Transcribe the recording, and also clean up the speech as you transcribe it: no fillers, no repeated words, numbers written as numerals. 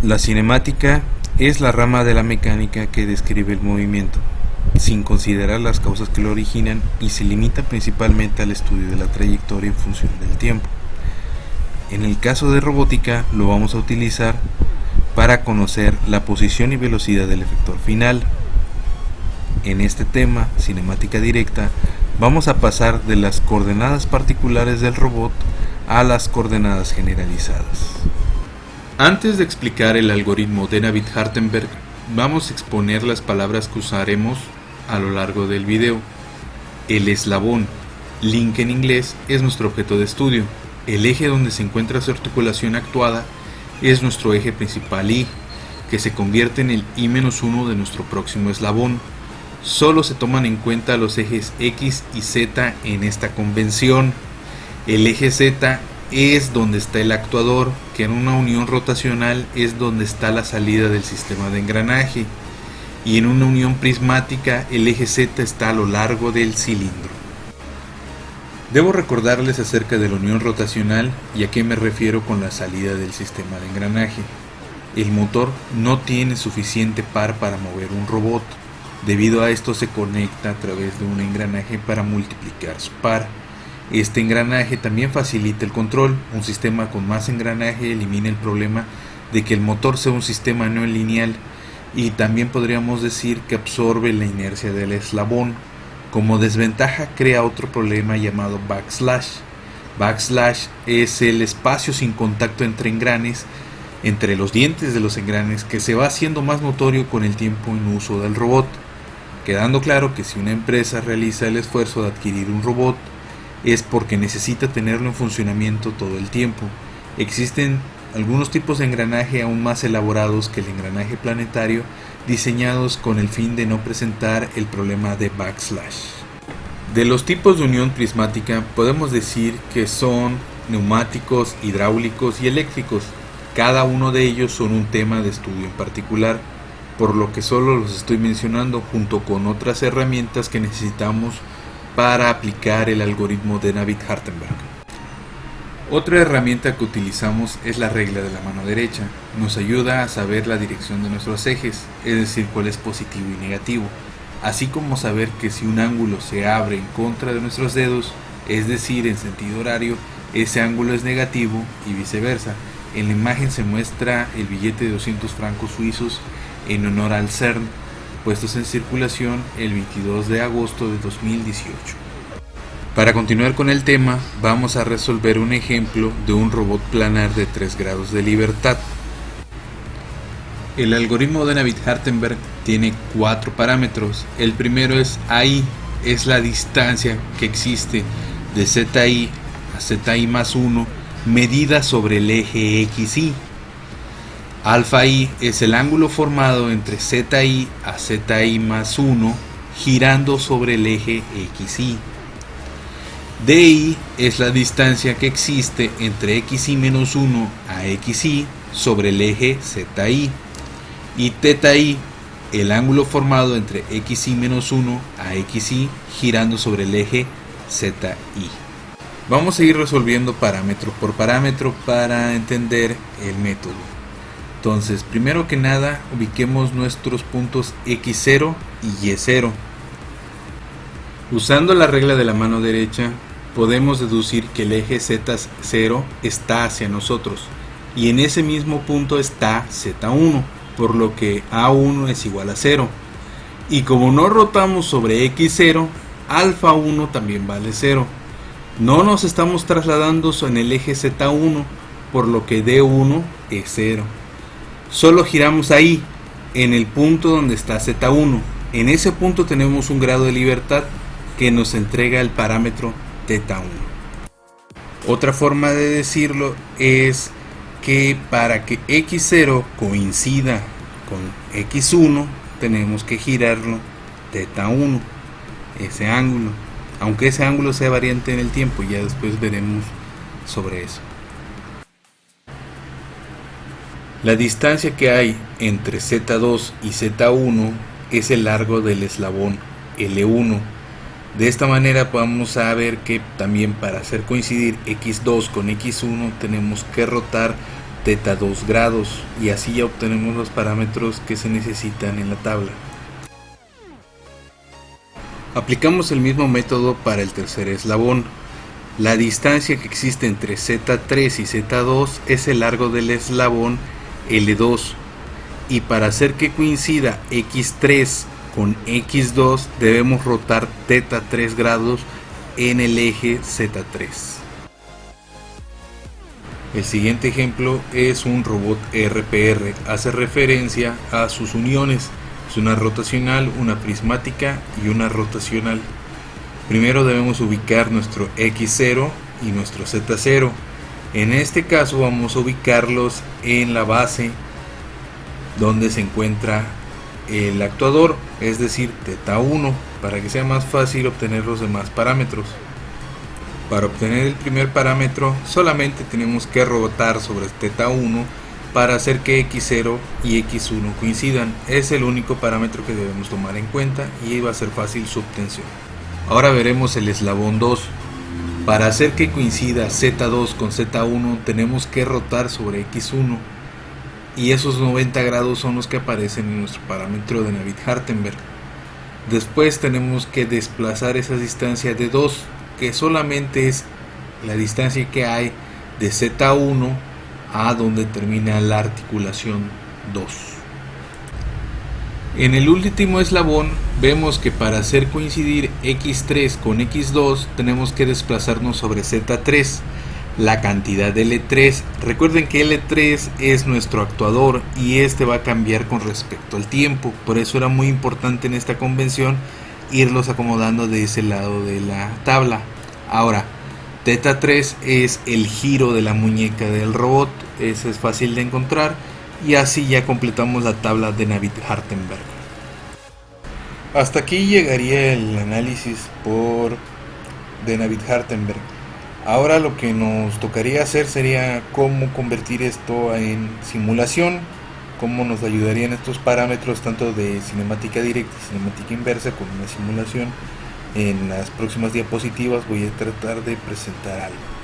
La cinemática es la rama de la mecánica que describe el movimiento, sin considerar las causas que lo originan, y se limita principalmente al estudio de la trayectoria en función del tiempo. En el caso de robótica lo vamos a utilizar para conocer la posición y velocidad del efector final. En este tema, cinemática directa, vamos a pasar de las coordenadas particulares del robot a las coordenadas generalizadas. Antes de explicar el algoritmo de Navitt-Hartenberg, vamos a exponer las palabras que usaremos a lo largo del video. El eslabón, link en inglés, es nuestro objeto de estudio. El eje donde se encuentra su articulación actuada es nuestro eje principal Y, que se convierte en el I-1 de nuestro próximo eslabón. Solo se toman en cuenta los ejes X y Z en esta convención. El eje Z es donde está el actuador, que en una unión rotacional es donde está la salida del sistema de engranaje, y en una unión prismática el eje Z está a lo largo del cilindro. Debo recordarles acerca de la unión rotacional y a qué me refiero con la salida del sistema de engranaje. El motor no tiene suficiente par para mover un robot. Debido a esto se conecta a través de un engranaje para multiplicar su par. Este engranaje también facilita el control. Un sistema con más engranaje elimina el problema de que el motor sea un sistema no lineal, y también podríamos decir que absorbe la inercia del eslabón. Como desventaja crea otro problema llamado backslash. Backslash es el espacio sin contacto entre engranes, entre los dientes de los engranes, que se va haciendo más notorio con el tiempo en uso del robot. Quedando claro que si una empresa realiza el esfuerzo de adquirir un robot, es porque necesita tenerlo en funcionamiento todo el tiempo. Existen algunos tipos de engranaje aún más elaborados que el engranaje planetario, diseñados con el fin de no presentar el problema de backslash. De los tipos de unión prismática podemos decir que son neumáticos, hidráulicos y eléctricos. Cada uno de ellos son un tema de estudio en particular, por lo que solo los estoy mencionando junto con otras herramientas que necesitamos para aplicar el algoritmo de Navitt-Hartenberg. Otra herramienta que utilizamos es la regla de la mano derecha. Nos ayuda a saber la dirección de nuestros ejes, es decir, cuál es positivo y negativo, así como saber que si un ángulo se abre en contra de nuestros dedos, es decir, en sentido horario, ese ángulo es negativo y viceversa. En la imagen se muestra el billete de 200 francos suizos en honor al CERN, puestos en circulación el 22 de agosto de 2018. Para continuar con el tema, vamos a resolver un ejemplo de un robot planar de 3 grados de libertad. El algoritmo de Navitt-Hartenberg tiene 4 parámetros. El primero es AI, es la distancia que existe de ZI a ZI más 1 medida sobre el eje XY. Alfa I es el ángulo formado entre ZI a ZI más 1 girando sobre el eje XY. DI es la distancia que existe entre XY menos 1 a XY sobre el eje ZI. Y θI, el ángulo formado entre XY menos 1 a XY girando sobre el eje ZI. Vamos a ir resolviendo parámetro por parámetro para entender el método. Entonces, primero que nada, ubiquemos nuestros puntos X0 y Y0. Usando la regla de la mano derecha, podemos deducir que el eje Z0 está hacia nosotros, y en ese mismo punto está Z1, por lo que A1 es igual a 0. Y como no rotamos sobre X0, alfa 1 también vale 0. No nos estamos trasladando en el eje Z1, por lo que D1 es 0. Solo giramos ahí, en el punto donde está Z1. En ese punto tenemos un grado de libertad que nos entrega el parámetro θ1. Otra forma de decirlo es que para que X0 coincida con X1 tenemos que girarlo θ1, ese ángulo, aunque ese ángulo sea variante en el tiempo, ya después veremos sobre eso. La distancia que hay entre Z2 y Z1 es el largo del eslabón L1. De esta manera vamos a ver que también para hacer coincidir X2 con X1 tenemos que rotar θ 2 grados, y así ya obtenemos los parámetros que se necesitan en la tabla. Aplicamos el mismo método para el tercer eslabón. La distancia que existe entre Z3 y Z2 es el largo del eslabón L2, y para hacer que coincida X3 con X2 debemos rotar θ 3 grados en el eje Z3. El siguiente ejemplo es un robot RPR, hace referencia a sus uniones, es una rotacional, una prismática y una rotacional. Primero debemos ubicar nuestro X0 y nuestro Z0. En este caso vamos a ubicarlos en la base donde se encuentra el actuador, es decir, θ1, para que sea más fácil obtener los demás parámetros. Para obtener el primer parámetro solamente tenemos que rotar sobre θ1 para hacer que X0 y X1 coincidan. Es el único parámetro que debemos tomar en cuenta y va a ser fácil su obtención. Ahora veremos el eslabón 2. Para hacer que coincida Z2 con Z1 tenemos que rotar sobre X1, y esos 90 grados son los que aparecen en nuestro parámetro de Navier-Hartenberg. Después tenemos que desplazar esa distancia de 2, que solamente es la distancia que hay de Z1 a donde termina la articulación 2. En el último eslabón vemos que para hacer coincidir X3 con X2 tenemos que desplazarnos sobre Z3, la cantidad de L3. Recuerden que L3 es nuestro actuador y este va a cambiar con respecto al tiempo, por eso era muy importante en esta convención irlos acomodando de ese lado de la tabla. Ahora, θ3 es el giro de la muñeca del robot, ese es fácil de encontrar, y así ya completamos la tabla de Navier-Hartenberg. Hasta aquí llegaría el análisis de Navier-Hartenberg. Ahora lo que nos tocaría hacer sería cómo convertir esto en simulación, cómo nos ayudarían estos parámetros tanto de cinemática directa y cinemática inversa con una simulación. En las próximas diapositivas voy a tratar de presentar algo.